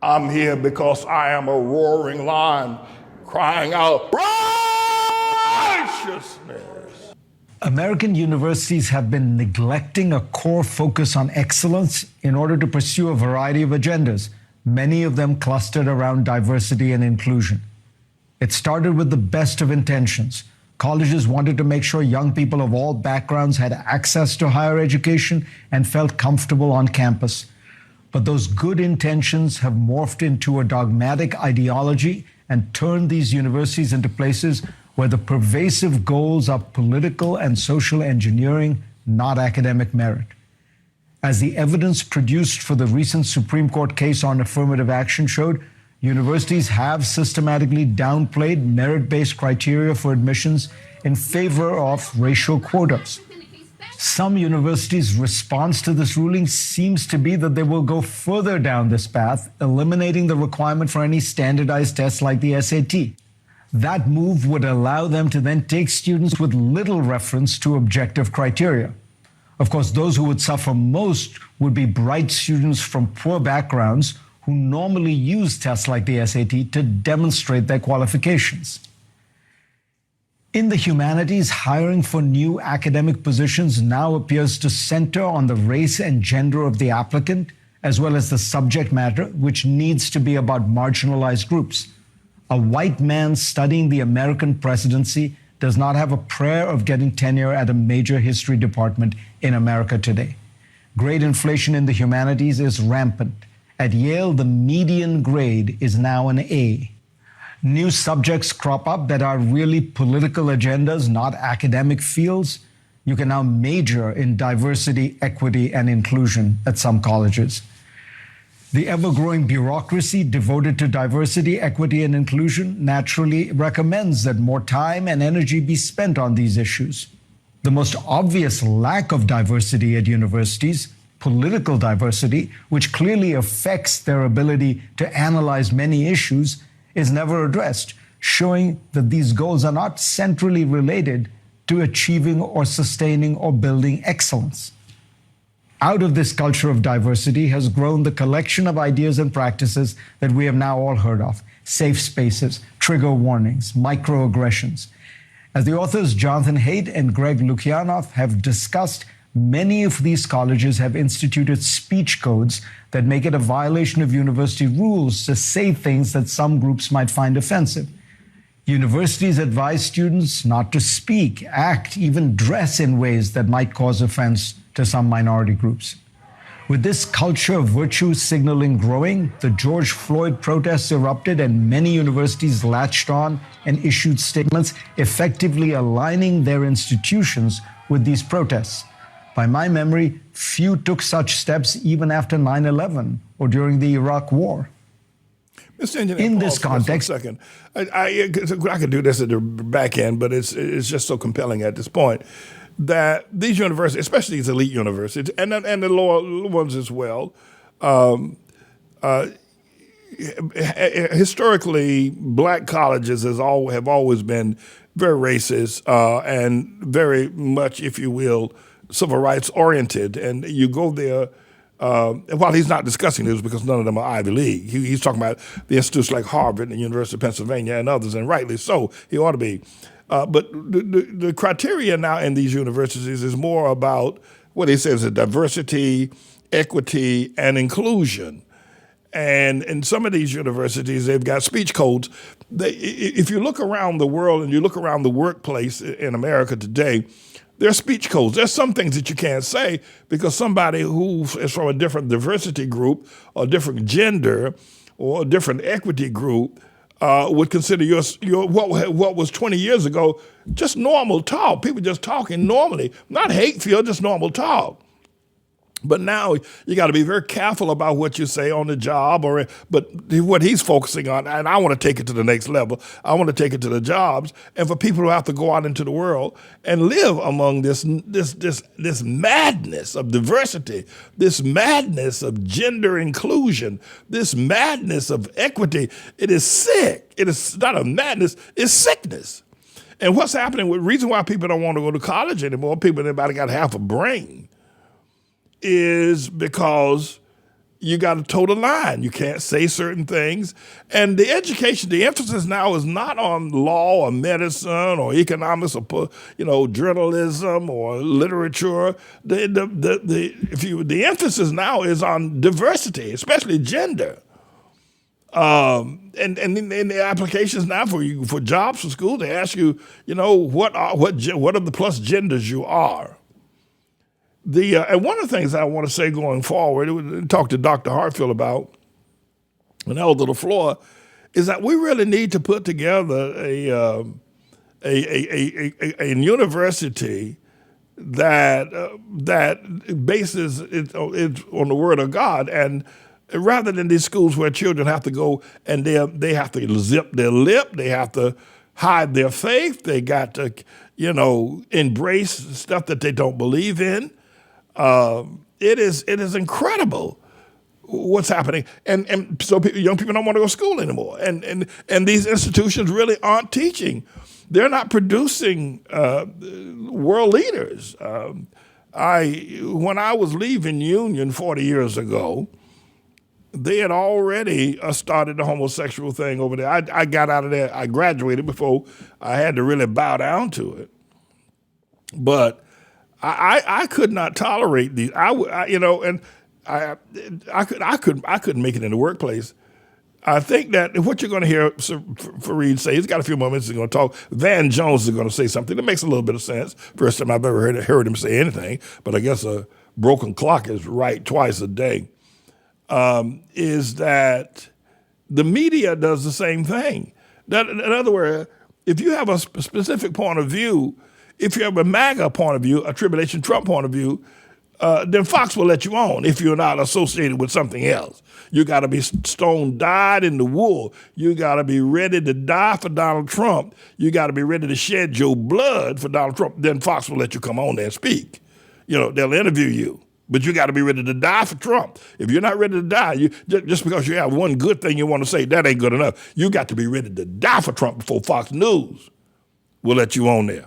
I'm here because I am a roaring lion crying out righteousness. American universities have been neglecting a core focus on excellence in order to pursue a variety of agendas, many of them clustered around diversity and inclusion. It started with the best of intentions. Colleges wanted to make sure young people of all backgrounds had access to higher education and felt comfortable on campus. But those good intentions have morphed into a dogmatic ideology and turned these universities into places where the pervasive goals are political and social engineering, not academic merit. As the evidence produced for the recent Supreme Court case on affirmative action showed, universities have systematically downplayed merit-based criteria for admissions in favor of racial quotas. Some universities' response to this ruling seems to be that they will go further down this path, eliminating the requirement for any standardized tests like the SAT. That move would allow them to then take students with little reference to objective criteria. Of course, those who would suffer most would be bright students from poor backgrounds who normally use tests like the SAT to demonstrate their qualifications. In the humanities, hiring for new academic positions now appears to center on the race and gender of the applicant, as well as the subject matter, which needs to be about marginalized groups. A white man studying the American presidency does not have a prayer of getting tenure at a major history department in America today. Grade inflation in the humanities is rampant. At Yale, the median grade is now an A. New subjects crop up that are really political agendas, not academic fields. You can now major in diversity, equity, and inclusion at some colleges. The ever-growing bureaucracy devoted to diversity, equity, and inclusion naturally recommends that more time and energy be spent on these issues. The most obvious lack of diversity at universities, political diversity, which clearly affects their ability to analyze many issues, is never addressed, showing that these goals are not centrally related to achieving or sustaining or building excellence. Out of this culture of diversity has grown the collection of ideas and practices that we have now all heard of: safe spaces, trigger warnings, microaggressions. As the authors Jonathan Haidt and Greg Lukianoff have discussed, many of these colleges have instituted speech codes that make it a violation of university rules to say things that some groups might find offensive. Universities advise students not to speak, act, even dress in ways that might cause offense to some minority groups. With this culture of virtue signaling growing, the George Floyd protests erupted and many universities latched on and issued statements effectively aligning their institutions with these protests. By my memory, few took such steps even after 9/11 or during the Iraq War. Mr. Engineer, In this context, I could do this at the back end, but it's just so compelling at this point that these universities, especially these elite universities, and the lower ones as well, historically, black colleges have always been very racist and very much, if you will, civil rights oriented. And you go there, while he's not discussing this because none of them are Ivy League, he's talking about the institutes like Harvard and the University of Pennsylvania and others, and rightly so, he ought to be. But the criteria now in these universities is more about what he says is diversity, equity, and inclusion. And in some of these universities, they've got speech codes. If you look around the world and you look around the workplace in America today, there are speech codes. There's some things that you can't say because somebody who is from a different diversity group or different gender or a different equity group would consider your what was 20 years ago just normal talk. People just talking normally, not hate-filled, just normal talk. But now you got to be very careful about what you say on the job, but what he's focusing on, and I want to take it to the next level. I want to take it to the jobs, and for people who have to go out into the world and live among this madness of diversity, this madness of gender inclusion, this madness of equity. It is sick. It is not a madness, it's sickness. And what's happening, the reason why people don't want to go to college anymore, people that about got half a brain, is because you got to toe the line. You can't say certain things. And the education, the emphasis now is not on law or medicine or economics or journalism or literature. The emphasis now is on diversity, especially gender. And in the applications now for jobs for school, they ask you, what are the plus genders you are. And one of the things I want to say going forward, talk to Dr. Hartfield about, and Elder LaFleur, is that we really need to put together a university that bases it on the Word of God, and rather than these schools where children have to go and they have to zip their lip, they have to hide their faith, they got to embrace stuff that they don't believe in. It is incredible what's happening, and so young people don't want to go to school anymore, and these institutions really aren't teaching. They're not producing world leaders. When I was leaving Union 40 years ago, they had already started the homosexual thing over there. I got out of there. I graduated before I had to really bow down to it, but I could not tolerate these. I couldn't make it in the workplace. I think that what you're going to hear Fareed say, he's got a few more minutes he's going to talk. Van Jones is going to say something that makes a little bit of sense. First time I've ever heard him say anything, but I guess a broken clock is right twice a day. Is that the media does the same thing. That, in other words, if you have a specific point of view, if you have a MAGA point of view, a Tribulation Trump point of view, then Fox will let you on if you're not associated with something else. You got to be stone dyed in the wool. You got to be ready to die for Donald Trump. You got to be ready to shed your blood for Donald Trump. Then Fox will let you come on there and speak. They'll interview you. But you got to be ready to die for Trump. If you're not ready to die, just because you have one good thing you want to say, that ain't good enough. You got to be ready to die for Trump before Fox News will let you on there.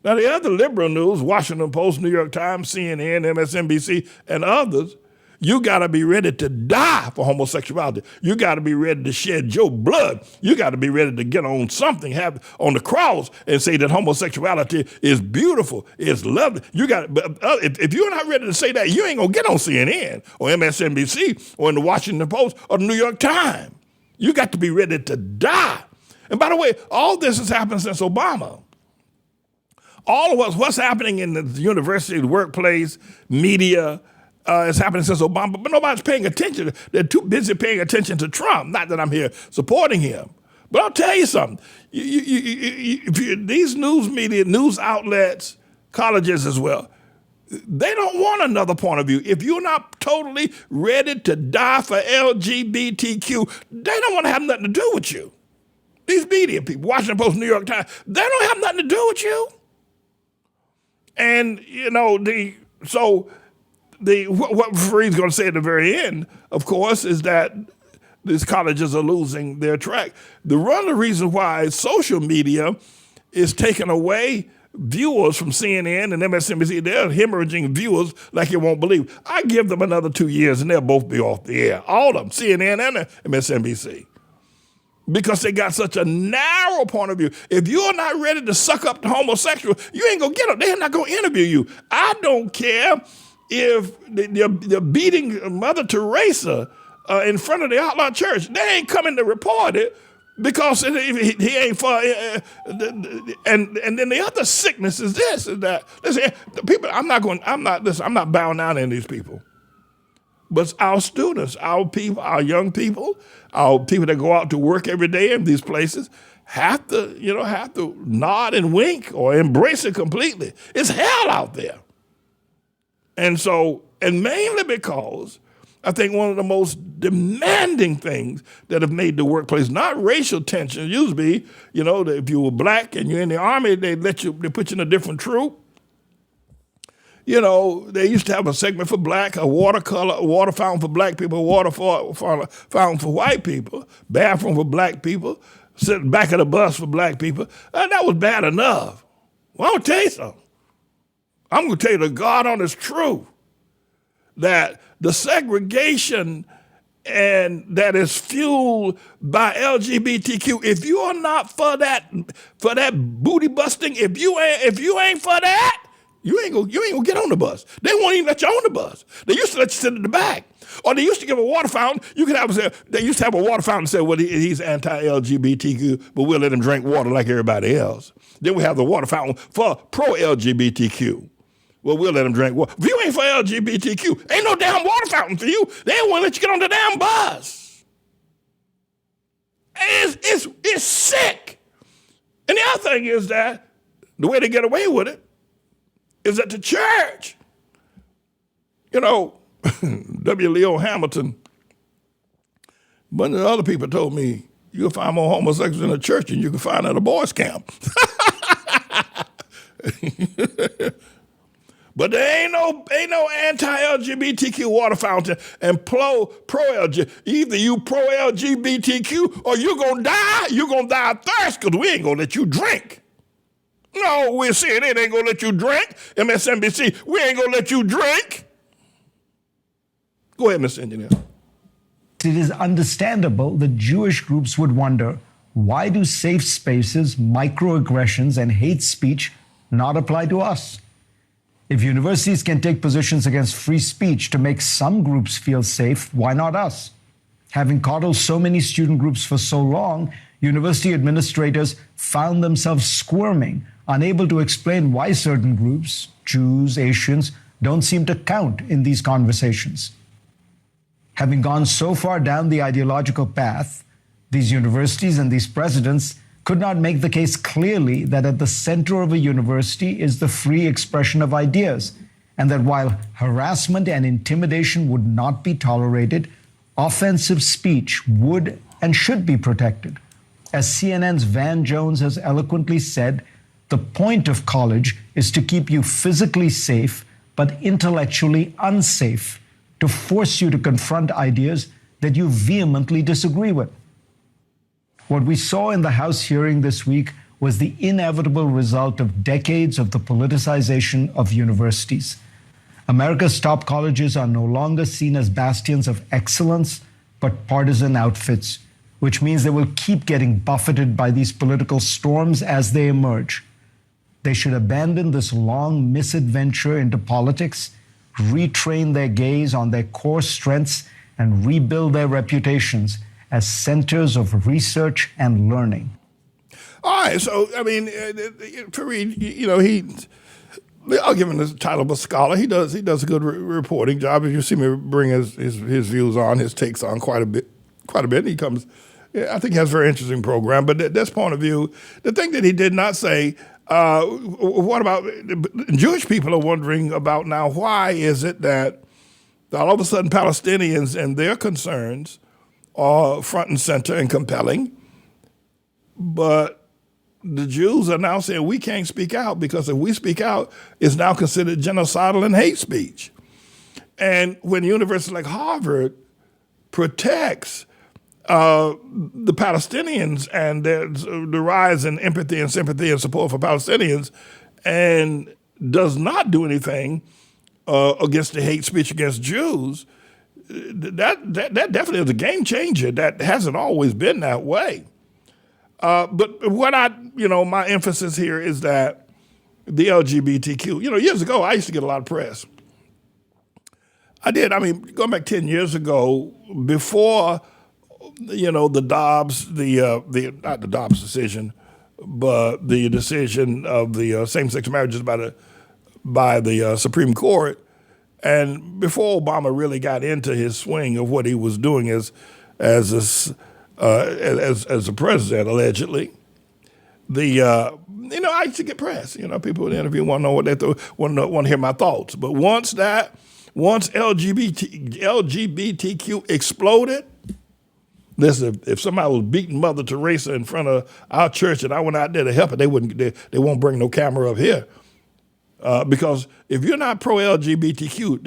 Now, the other liberal news, Washington Post, New York Times, CNN, MSNBC, and others, you got to be ready to die for homosexuality. You got to be ready to shed your blood. You got to be ready to get on something, have on the cross, and say that homosexuality is beautiful, it's lovely. If you're not ready to say that, you ain't gonna get on CNN or MSNBC or in the Washington Post or the New York Times. You got to be ready to die. And by the way, all this has happened since Obama. All of what's happening in the university, the workplace, media, is happening since Obama, but nobody's paying attention. They're too busy paying attention to Trump. Not that I'm here supporting him, but I'll tell you something. These news media, news outlets, colleges as well, they don't want another point of view. If you're not totally ready to die for LGBTQ, they don't want to have nothing to do with you. These media people, Washington Post, New York Times, they don't have nothing to do with you. And, what Fareed's going to say at the very end, of course, is that these colleges are losing their track. One of the reasons why social media is taking away viewers from CNN and MSNBC, they're hemorrhaging viewers like you won't believe. I give them another 2 years and they'll both be off the air. All of them, CNN and MSNBC. Because they got such a narrow point of view. If you're not ready to suck up the homosexual, you ain't going to get them. They're not going to interview you. I don't care if they're beating Mother Teresa in front of the ATLAH Church. They ain't coming to report it because he ain't for. And then the other sickness is this: is that listen, the people. I'm not bowing down in these people. But our students, our people, our young people, our people that go out to work every day in these places have to nod and wink or embrace it completely. It's hell out there. And mainly because I think one of the most demanding things that have made the workplace, not racial tension, used to be, that if you were black and you're in the Army, they put you in a different troop. They used to have a segment for black, a water fountain for black people, a water fountain for white people, bathroom for black people, sitting back of the bus for black people. That was bad enough. Well, I'm going to tell you something. I'm going to tell you the God honest truth. that the segregation and that is fueled by LGBTQ, if you are not for that booty busting, if you ain't for that, you ain't gonna get on the bus. They won't even let you on the bus. They used to let you sit in the back. Or they used to give a water fountain. They used to have a water fountain and say, well, he's anti-LGBTQ, but we'll let him drink water like everybody else. Then we have the water fountain for pro-LGBTQ. Well, we'll let him drink water. If you ain't for LGBTQ, ain't no damn water fountain for you. They won't let you get on the damn bus. It's sick. And the other thing is that the way they get away with it is that the church, W. Leo Hamilton, a bunch of other people told me, you'll find more homosexuals in a church than you can find at a boys' camp. But there ain't no anti-LGBTQ water fountain and pro-LGBT. Either you pro-LGBTQ or you're going to die. You're going to die of thirst because we ain't going to let you drink. No, we're saying it ain't going to let you drink. MSNBC, we ain't going to let you drink. Go ahead, Mr. Engineer. It is understandable that Jewish groups would wonder, why do safe spaces, microaggressions, and hate speech not apply to us? If universities can take positions against free speech to make some groups feel safe, why not us? Having coddled so many student groups for so long, university administrators found themselves squirming, unable to explain why certain groups, Jews, Asians, don't seem to count in these conversations. Having gone so far down the ideological path, these universities and these presidents could not make the case clearly that at the center of a university is the free expression of ideas, and that while harassment and intimidation would not be tolerated, offensive speech would and should be protected. As CNN's Van Jones has eloquently said, the point of college is to keep you physically safe, but intellectually unsafe, to force you to confront ideas that you vehemently disagree with. What we saw in the House hearing this week was the inevitable result of decades of the politicization of universities. America's top colleges are no longer seen as bastions of excellence, but partisan outfits, which means they will keep getting buffeted by these political storms as they emerge. They should abandon this long misadventure into politics, retrain their gaze on their core strengths, and rebuild their reputations as centers of research and learning. All right, so, Fareed, I'll give him the title of a scholar. He does a good reporting job. If you see me bring his views on, his takes on quite a bit. He comes, I think he has a very interesting program, but this point of view, the thing that he did not say, what about, Jewish people are wondering about now, why is it that all of a sudden Palestinians and their concerns are front and center and compelling, but the Jews are now saying we can't speak out because if we speak out, it's now considered genocidal and hate speech. And when a university like Harvard protects the Palestinians and the rise in empathy and sympathy and support for Palestinians and does not do anything against the hate speech against Jews, that definitely is a game changer. That hasn't always been that way. But what my emphasis here is that the LGBTQ, years ago, I used to get a lot of press. I did. Going back 10 years ago, before, the Dobbs, not the Dobbs decision, but the decision of the same-sex marriages by the Supreme Court, and before Obama really got into his swing of what he was doing as a president, allegedly, I used to get press. People would interview, want to know what they thought, want to hear my thoughts. But once LGBTQ exploded, listen, if somebody was beating Mother Teresa in front of our church and I went out there to help her, they won't bring no camera up here. Because if you're not pro-LGBTQ,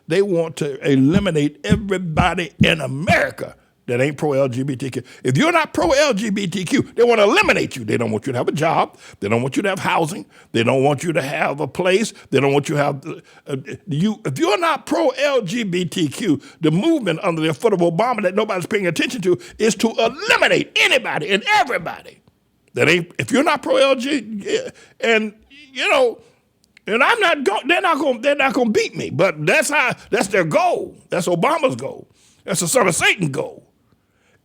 they want to eliminate everybody in America that ain't pro-LGBTQ. If you're not pro-LGBTQ, they want to eliminate you. They don't want you to have a job. They don't want you to have housing. They don't want you to have a place. They don't want you to have if you're not pro-LGBTQ, the movement under the foot of Obama that nobody's paying attention to is to eliminate anybody and everybody that ain't. If you're not pro-LG, and and I'm not going. They're not going to beat me. But that's their goal. That's Obama's goal. That's the son of Satan goal.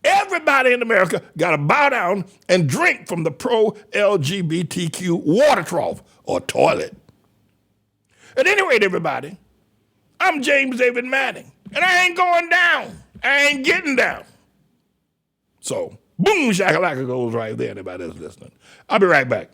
Everybody in America got to bow down and drink from the pro-LGBTQ water trough or toilet. At any rate, everybody, I'm James David Manning, and I ain't going down. I ain't getting down. So, boom, shakalaka goes right there, anybody that's listening. I'll be right back.